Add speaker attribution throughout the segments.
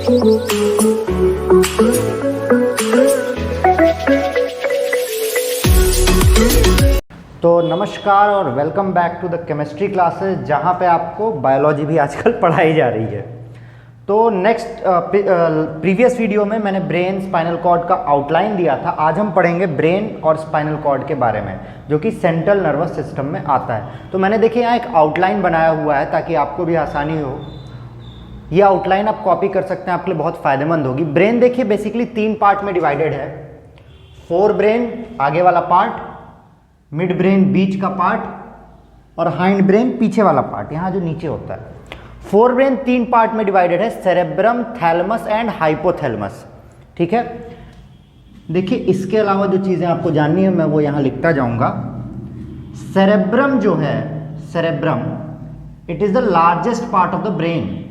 Speaker 1: तो नमस्कार और welcome back to the chemistry classes, जहाँ पे आपको बायोलॉजी भी आजकल पढ़ाई जा रही है। तो नेक्स्ट प्रीवियस वीडियो में मैंने ब्रेन स्पाइनल कॉर्ड का आउटलाइन दिया था। आज हम पढ़ेंगे ब्रेन और स्पाइनल कॉर्ड के बारे में, जो कि सेंट्रल नर्वस सिस्टम में आता है। तो मैंने देखिए यहाँ एक आउटलाइन बनाया हुआ है ताकि आपको भी आसानी हो। ये आउटलाइन आप कॉपी कर सकते हैं, आपके लिए बहुत फ़ायदेमंद होगी। ब्रेन देखिए बेसिकली 3 पार्ट में डिवाइडेड है। फोर ब्रेन आगे वाला पार्ट, मिड ब्रेन बीच का पार्ट और हाइंड ब्रेन पीछे वाला पार्ट, यहाँ जो नीचे होता है। फोर ब्रेन 3 पार्ट में डिवाइडेड है, सेरेब्रम, थैलेमस एंड हाइपोथैलेमस। ठीक है, देखिए इसके अलावा जो चीज़ें आपको जाननी है मैं वो यहाँ लिखता जाऊँगा। सेरेब्रम जो है, cerebrum it is the largest part of the brain.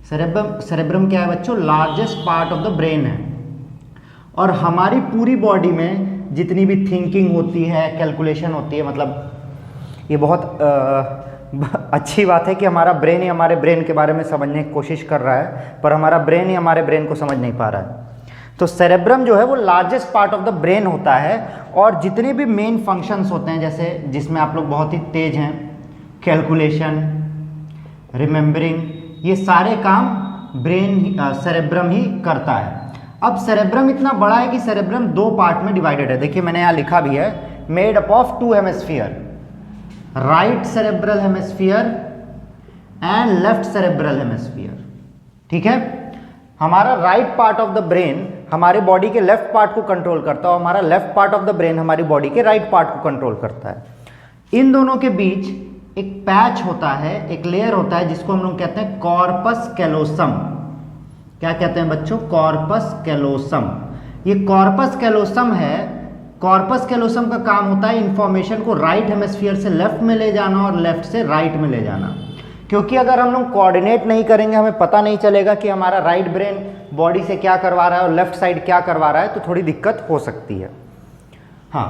Speaker 1: Cerebrum क्या है बच्चों? Largest part of the brain है। और हमारी पूरी बॉडी में जितनी भी थिंकिंग होती है, कैलकुलेशन होती है, मतलब ये बहुत अच्छी बात है कि हमारा ब्रेन ही हमारे ब्रेन के बारे में समझने की कोशिश कर रहा है, पर हमारा ब्रेन ही हमारे ब्रेन को समझ नहीं पा रहा है। तो सेरेब्रम जो है वो largest part of the brain होता है। और जितने भी मेन फंक्शंस होते हैं, जैसे जिसमें आप लोग बहुत ही तेज हैं, कैलकुलेशन, रिमेम्बरिंग, ये सारे काम ब्रेन सेरेब्रम ही करता है। अब सेरेब्रम इतना बड़ा है कि सेरेब्रम 2 पार्ट में डिवाइडेड है। देखिए मैंने यहाँ लिखा भी है, made up of 2 hemisphere, right cerebral hemisphere and left cerebral hemisphere. ठीक है, हमारा right part of the brain हमारे बॉडी के लेफ्ट पार्ट को कंट्रोल करता है और हमारा left part of the brain हमारी बॉडी के राइट पार्ट को कंट्रोल करता है। इन दोनों के बीच एक पैच होता है, एक लेयर होता है, जिसको हम लोग कहते हैं कॉर्पस कैलोसम। क्या कहते हैं बच्चों? Corpus callosum. ये कॉर्पस कैलोसम है। कॉर्पस कैलोसम का काम होता है इंफॉर्मेशन को राइट हेमिस्फीयर से लेफ्ट में ले जाना और लेफ्ट से राइट में ले जाना। क्योंकि अगर हम लोग कोऑर्डिनेट नहीं करेंगे, हमें पता नहीं चलेगा कि हमारा राइट ब्रेन बॉडी से क्या करवा रहा है और लेफ्ट साइड क्या करवा रहा है, तो थोड़ी दिक्कत हो सकती है। हाँ,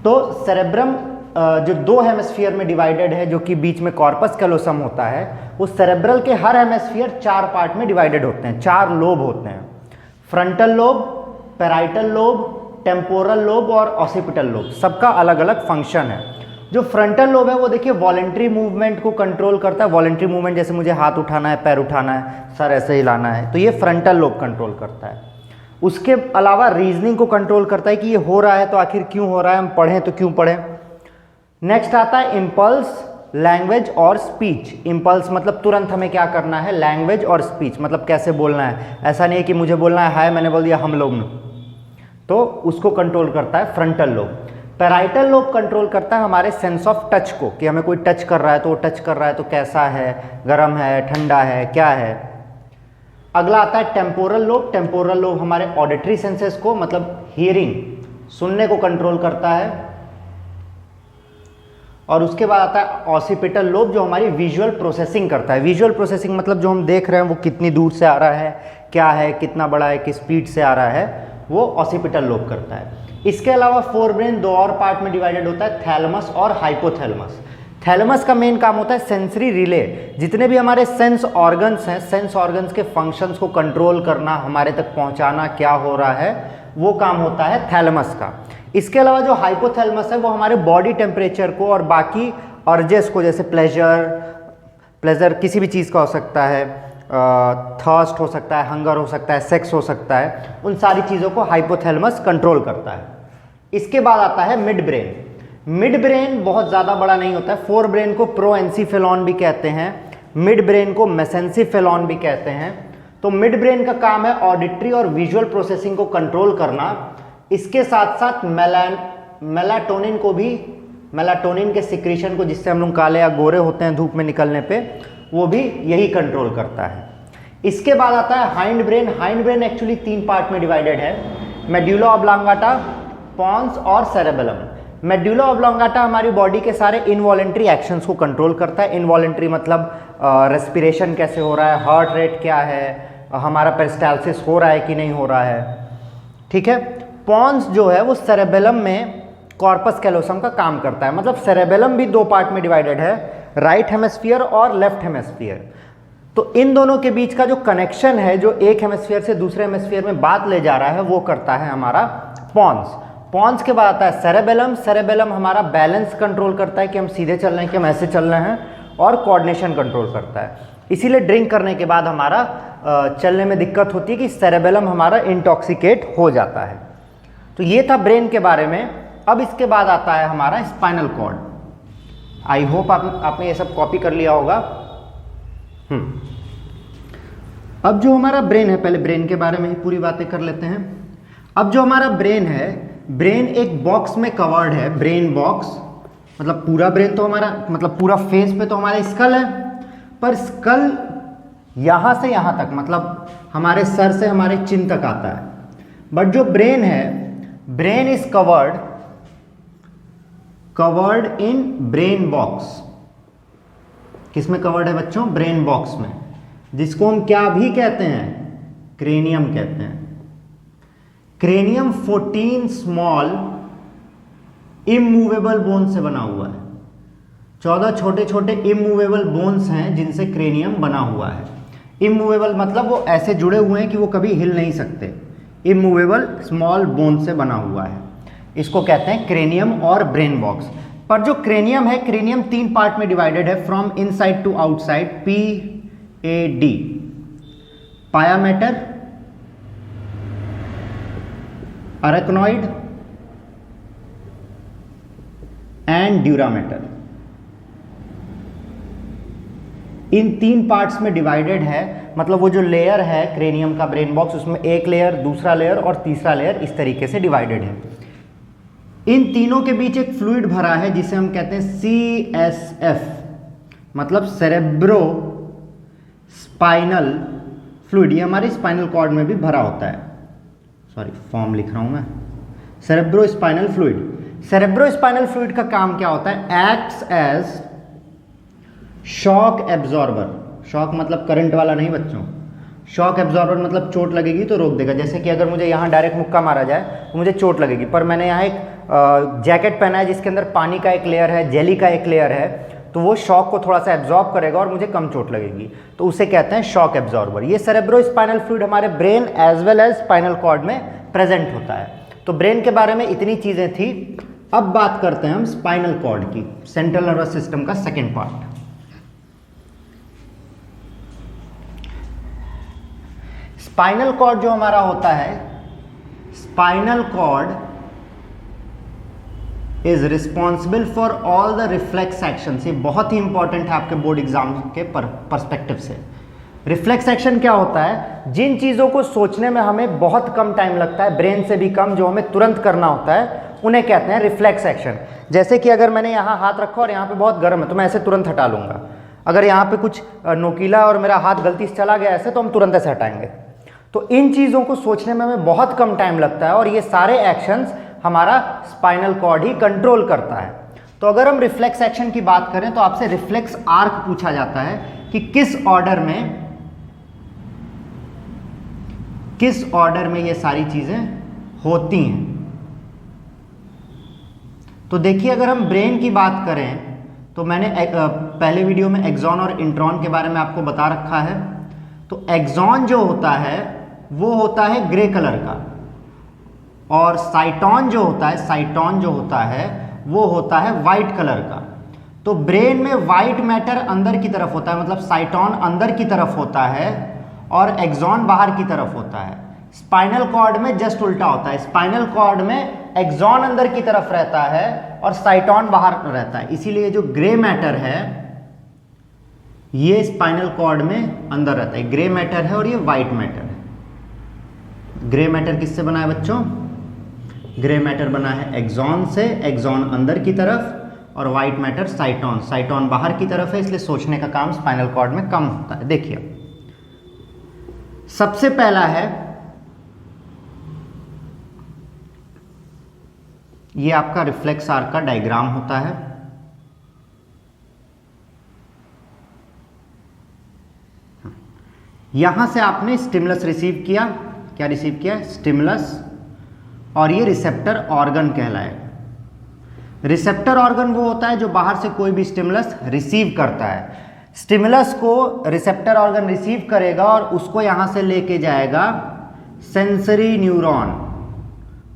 Speaker 1: तो सेरेब्रम जो 2 हेमिस्फीयर में डिवाइडेड है, जो कि बीच में कॉर्पस कैलोसम होता है, उस सेरेब्रल के हर हेमिस्फीयर 4 पार्ट में डिवाइडेड होते हैं, 4 लोब होते हैं। Frontal lobe, parietal lobe, temporal lobe और ऑसिपिटल लोब, सबका अलग अलग फंक्शन है। जो फ्रंटल लोब है वो देखिए वॉलेंट्री मूवमेंट को कंट्रोल करता है। वॉलेंट्री मूवमेंट जैसे मुझे हाथ उठाना है, पैर उठाना है, सर ऐसे हिलाना है, तो ये फ्रंटल लोब कंट्रोल करता है। उसके अलावा रीजनिंग को कंट्रोल करता है कि ये हो रहा है तो आखिर क्यों हो रहा है, हम पढ़ें तो क्यों पढ़ें। नेक्स्ट आता है इम्पल्स, लैंग्वेज और स्पीच। इम्पल्स मतलब तुरंत हमें क्या करना है, लैंग्वेज और स्पीच मतलब कैसे बोलना है। ऐसा नहीं है कि मुझे बोलना है हाय, मैंने बोल दिया हम लोग, तो उसको कंट्रोल करता है frontal lobe. Parietal lobe control करता है हमारे सेंस ऑफ टच को, कि हमें कोई टच कर रहा है तो वो टच कर रहा है तो कैसा है, गर्म है, ठंडा है, क्या है। अगला आता है टेम्पोरल लोब। टेम्पोरल लोब हमारे ऑडिटरी सेंसेस को, मतलब हियरिंग, सुनने को कंट्रोल करता है। और उसके बाद आता है ऑसिपिटल लोब, जो हमारी विजुअल प्रोसेसिंग करता है। विजुअल प्रोसेसिंग मतलब जो हम देख रहे हैं वो कितनी दूर से आ रहा है, क्या है, कितना बड़ा है, किस स्पीड से आ रहा है, वो ऑसिपिटल लोब करता है। इसके अलावा फोर ब्रेन 2 और पार्ट में डिवाइडेड होता है, थैलेमस और हाइपोथैलेमस। थैलेमस का मेन काम होता है सेंसरी रिले। जितने भी हमारे सेंस ऑर्गन्स हैं, सेंस ऑर्गन्स के फंक्शंस को कंट्रोल करना, हमारे तक पहुंचाना क्या हो रहा है, वो काम होता है थैलेमस का। इसके अलावा जो हाइपोथैलेमस है वो हमारे बॉडी टेम्परेचर को और बाकी अर्जेस को, जैसे प्लेजर किसी भी चीज़ का हो सकता है, थर्स्ट हो सकता है, हंगर हो सकता है, सेक्स हो सकता है, उन सारी चीज़ों को हाइपोथैलेमस कंट्रोल करता है। इसके बाद आता है मिड ब्रेन। मिड ब्रेन बहुत ज़्यादा बड़ा नहीं होता है। फोर ब्रेन को प्रोएंसीफेलॉन भी कहते हैं, मिड ब्रेन को मेसेंसीफेलॉन भी कहते हैं। तो मिड ब्रेन का काम है ऑडिटरी और विजुअल प्रोसेसिंग को कंट्रोल करना। इसके साथ साथ मेलाटोनिन को भी, मेलाटोनिन के सिक्रीशन को, जिससे हम लोग काले या गोरे होते हैं धूप में निकलने पे, वो भी यही कंट्रोल करता है। इसके बाद आता है hind brain. Hind brain actually 3 part में डिवाइडेड है, मेडुला ऑब्लांगाटा, पॉन्स और सेरेबेलम। मेडुला ऑब्लांगाटा हमारी बॉडी के सारे इनवॉलेंट्री एक्शंस को कंट्रोल करता है। इनवॉलेंट्री मतलब रेस्पिरेशन कैसे हो रहा है, हार्ट रेट क्या है, हमारा पेरिस्टाल्सिस हो रहा है कि नहीं हो रहा है। ठीक है, पॉन्स जो है वो सेरेबेलम में कॉर्पस कैलोसम का काम करता है। मतलब सेरेबेलम भी 2 पार्ट में डिवाइडेड है, राइट हेमिस्फीयर और लेफ्ट हेमिस्फीयर। तो इन दोनों के बीच का जो कनेक्शन है, जो एक हेमिस्फीयर से दूसरे हेमिस्फीयर में बात ले जा रहा है, वो करता है हमारा पॉन्स। पॉन्स के बाद आता है सेरेबेलम। सेरेबेलम हमारा बैलेंस कंट्रोल करता है कि हम सीधे चल रहे हैं कि हम ऐसे चल रहे हैं, और कोऑर्डिनेशन कंट्रोल करता है। इसीलिए ड्रिंक करने के बाद हमारा चलने में दिक्कत होती है कि सेरेबेलम हमारा इंटॉक्सिकेट हो जाता है। तो ये था ब्रेन के बारे में। अब इसके बाद आता है हमारा स्पाइनल कॉर्ड। आई होप आपने ये सब कॉपी कर लिया होगा। अब जो हमारा ब्रेन है, पहले ब्रेन के बारे में ही पूरी बातें कर लेते हैं। अब जो हमारा ब्रेन है, ब्रेन एक बॉक्स में कवर्ड है, ब्रेन बॉक्स। मतलब पूरा ब्रेन तो हमारा, मतलब पूरा फेस पे तो हमारा स्कल है, पर स्कल यहां से यहां तक, मतलब हमारे सर से हमारे चिन तक आता है। बट जो ब्रेन है, brain is covered in brain box. किसमें कवर्ड है बच्चों? ब्रेन बॉक्स में, जिसको हम क्या भी कहते हैं? क्रेनियम कहते हैं। क्रेनियम 14 स्मॉल इमूवेबल बोन से बना हुआ है। 14 छोटे छोटे इमूवेबल बोन्स हैं जिनसे क्रेनियम बना हुआ है। इमूवेबल मतलब वो ऐसे जुड़े हुए हैं कि वो कभी हिल नहीं सकते। इमूवेबल स्मॉल बोन से बना हुआ है, इसको कहते हैं क्रेनियम और ब्रेन बॉक्स। पर जो क्रेनियम है, क्रेनियम 3 पार्ट में डिवाइडेड है, from inside to outside, PAD। Pia matter, arachnoid and dura matter. इन 3 पार्ट्स में डिवाइडेड है। मतलब वो जो लेयर है क्रेनियम का, ब्रेन बॉक्स, उसमें एक लेयर, दूसरा लेयर और तीसरा लेयर इस तरीके से डिवाइडेड है। इन तीनों के बीच एक फ्लूइड भरा है जिसे हम कहते हैं CSF, मतलब सेरेब्रो स्पाइनल फ्लूइड। ये हमारे स्पाइनल कॉर्ड में भी भरा होता है। सॉरी, फॉर्म लिख रहा हूं मैं। Cerebro spinal fluid. Cerebro spinal fluid का काम क्या होता है? Acts as shock absorber. Shock मतलब करंट वाला नहीं बच्चों। शॉक एब्जॉर्बर मतलब चोट लगेगी तो रोक देगा। जैसे कि अगर मुझे यहाँ डायरेक्ट मुक्का मारा जाए तो मुझे चोट लगेगी, पर मैंने यहाँ एक जैकेट पहना है जिसके अंदर पानी का एक लेयर है, जेली का एक लेयर है, तो वो शॉक को थोड़ा सा एब्जॉर्ब करेगा और मुझे कम चोट लगेगी, तो उसे कहते हैं शॉक एब्जॉर्बर। ये सेरेब्रो स्पाइनल फ्लूइड हमारे brain as well as spinal cord में प्रेजेंट होता है। तो ब्रेन के बारे में इतनी चीजें थी। अब बात करते हैं हम स्पाइनल कॉर्ड की, सेंट्रल नर्वस सिस्टम का सेकेंड पार्ट। स्पाइनल कॉर्ड जो हमारा होता है, spinal cord is responsible for all the reflex actions. ये बहुत ही इंपॉर्टेंट है आपके बोर्ड एग्जाम के पर्सपेक्टिव से। रिफ्लेक्स एक्शन क्या होता है? जिन चीज़ों को सोचने में हमें बहुत कम टाइम लगता है, ब्रेन से भी कम, जो हमें तुरंत करना होता है, उन्हें कहते हैं रिफ्लेक्स एक्शन। जैसे कि अगर मैंने यहाँ हाथ रखा और यहाँ पे बहुत गर्म है तो मैं ऐसे तुरंत हटा लूँगा। अगर यहाँ पे कुछ नोकीला और मेरा हाथ गलती से चला गया ऐसे, तो हम तुरंत ऐसे हटाएंगे। तो इन चीज़ों को सोचने में हमें बहुत कम टाइम लगता है और ये सारे एक्शंस हमारा स्पाइनल कॉर्ड ही कंट्रोल करता है। तो अगर हम रिफ्लेक्स एक्शन की बात करें तो आपसे रिफ्लेक्स आर्क पूछा जाता है कि किस ऑर्डर में ये सारी चीजें होती हैं। तो देखिए, अगर हम ब्रेन की बात करें तो मैंने पहले वीडियो में एक्सॉन और इंट्रॉन के बारे में आपको बता रखा है। तो एक्सॉन जो होता है वो होता है ग्रे कलर का, और साइटॉन जो होता है वो होता है वाइट कलर का। तो ब्रेन में वाइट मैटर अंदर की तरफ होता है, मतलब साइटॉन अंदर की तरफ होता है और एक्सॉन बाहर की तरफ होता है। स्पाइनल कॉर्ड में जस्ट उल्टा होता है। स्पाइनल कॉर्ड में एक्सॉन अंदर की तरफ रहता है और साइटॉन बाहर रहता है। इसीलिए जो ग्रे मैटर है ये स्पाइनल कॉर्ड में अंदर रहता है। ग्रे मैटर है और ये वाइट मैटर है। ग्रे मैटर किससे बना है बच्चों? ग्रे मैटर बना है एक्सॉन से, एक्सॉन अंदर की तरफ, और वाइट मैटर साइटॉन बाहर की तरफ है। इसलिए सोचने का काम स्पाइनल कॉर्ड में कम होता है। देखिए, सबसे पहला है ये आपका रिफ्लेक्स आर्क का डायग्राम होता है। यहां से आपने स्टिमुलस रिसीव किया। क्या रिसीव किया? स्टिमुलस, और ये रिसेप्टर ऑर्गन कहलाएगा। रिसेप्टर ऑर्गन वो होता है जो बाहर से कोई भी स्टिमुलस रिसीव करता है। स्टिमुलस को रिसेप्टर ऑर्गन रिसीव करेगा और उसको यहां से लेके जाएगा सेंसरी न्यूरॉन।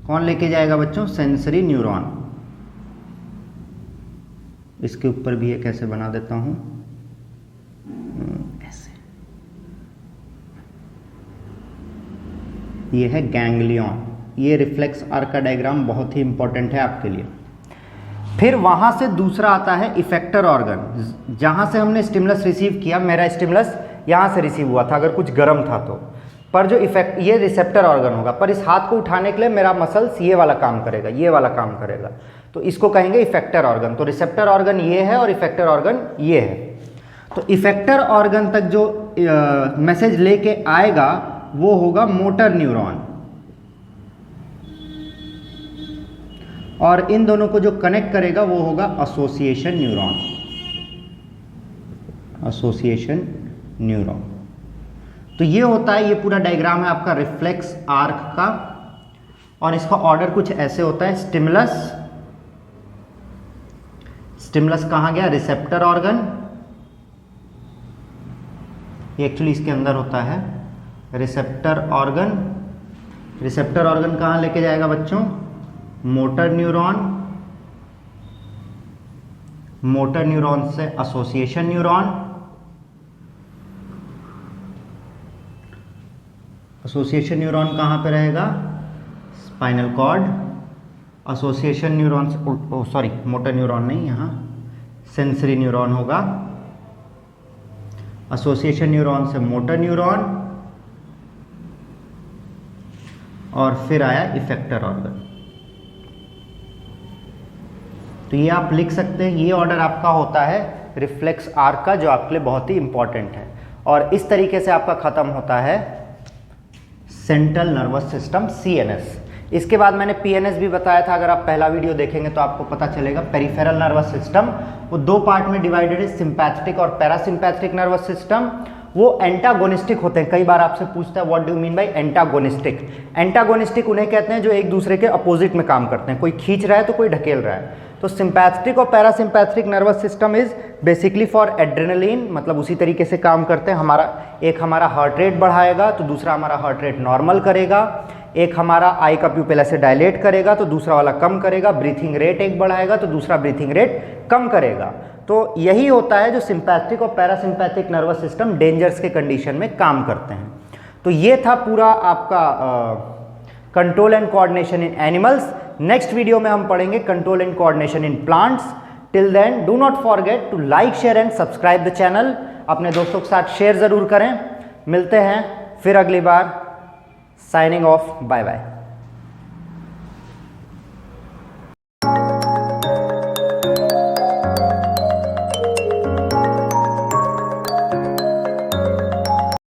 Speaker 1: कौन लेके जाएगा बच्चों? Sensory neuron. इसके ऊपर भी एक ऐसे बना देता हूं, ऐसे। ये है गैंग्लियन। ये रिफ्लेक्स आर्क का डायग्राम बहुत ही इंपॉर्टेंट है आपके लिए। फिर वहां से दूसरा आता है इफेक्टर ऑर्गन, जहां से हमने स्टिमुलस रिसीव किया। मेरा स्टिमुलस यहां से रिसीव हुआ था अगर कुछ गर्म था तो, पर जो इफेक्ट, ये रिसेप्टर ऑर्गन होगा, पर इस हाथ को उठाने के लिए मेरा मसल्स ये वाला काम करेगा, ये वाला काम करेगा, तो इसको कहेंगे इफेक्टर ऑर्गन। तो रिसेप्टर ऑर्गन ये है और इफेक्टर ऑर्गन ये है। तो इफेक्टर ऑर्गन तक जो मैसेज लेके आएगा वो होगा मोटर न्यूरॉन, और इन दोनों को जो कनेक्ट करेगा वो होगा एसोसिएशन न्यूरॉन। Association neuron. तो ये होता है, ये पूरा डायग्राम है आपका रिफ्लेक्स आर्क का, और इसका ऑर्डर कुछ ऐसे होता है। स्टिमुलस, स्टिमुलस कहाँ गया? रिसेप्टर ऑर्गन, ये एक्चुअली इसके अंदर होता है रिसेप्टर ऑर्गन। रिसेप्टर ऑर्गन कहाँ लेके जाएगा बच्चों? मोटर न्यूरॉन, मोटर न्यूरॉन से एसोसिएशन न्यूरॉन, एसोसिएशन न्यूरॉन कहाँ पे रहेगा? Spinal cord. एसोसिएशन न्यूरॉन से, सॉरी मोटर न्यूरॉन नहीं, यहाँ सेंसरी न्यूरॉन होगा। एसोसिएशन न्यूरॉन से मोटर न्यूरॉन, और फिर आया इफेक्टर ऑर्गन। तो ये आप लिख सकते हैं, ये ऑर्डर आपका होता है रिफ्लेक्स आर्क का, जो आपके लिए बहुत ही इंपॉर्टेंट है। और इस तरीके से आपका खत्म होता है सेंट्रल नर्वस सिस्टम, CNS। इसके बाद मैंने PNS भी बताया था, अगर आप पहला वीडियो देखेंगे तो आपको पता चलेगा। पेरिफेरल नर्वस सिस्टम वो दो पार्ट में डिवाइडेड है, सिंपैथेटिक और पैरासिम्पैथेटिक नर्वस सिस्टम। वो एंटागोनिस्टिक होते हैं। कई बार आपसे पूछता है what do you mean by antagonistic. Antagonistic उन्हें कहते हैं जो एक दूसरे के अपोजिट में काम करते हैं, कोई खींच रहा है तो कोई ढकेल रहा है। तो सिंपैथेटिक और parasympathetic nervous system is basically for adrenaline, मतलब उसी तरीके से काम करते हैं। एक हमारा हार्ट रेट बढ़ाएगा तो दूसरा हमारा हार्ट रेट नॉर्मल करेगा। एक हमारा आई का प्यूपिल ऐसे डायलेट करेगा तो दूसरा वाला कम करेगा। ब्रीथिंग रेट एक बढ़ाएगा तो दूसरा ब्रीथिंग रेट कम करेगा। तो यही होता है जो सिंपैथेटिक और पैरासिम्पैथिक नर्वस सिस्टम डेंजर्स के कंडीशन में काम करते हैं। तो ये था पूरा आपका control and coordination in animals. Next video में हम पढ़ेंगे control and coordination in plants. Till then do not forget to like, share and subscribe the channel. अपने दोस्तों के साथ शेयर ज़रूर करें। मिलते हैं फिर अगली बार। Signing off, bye bye.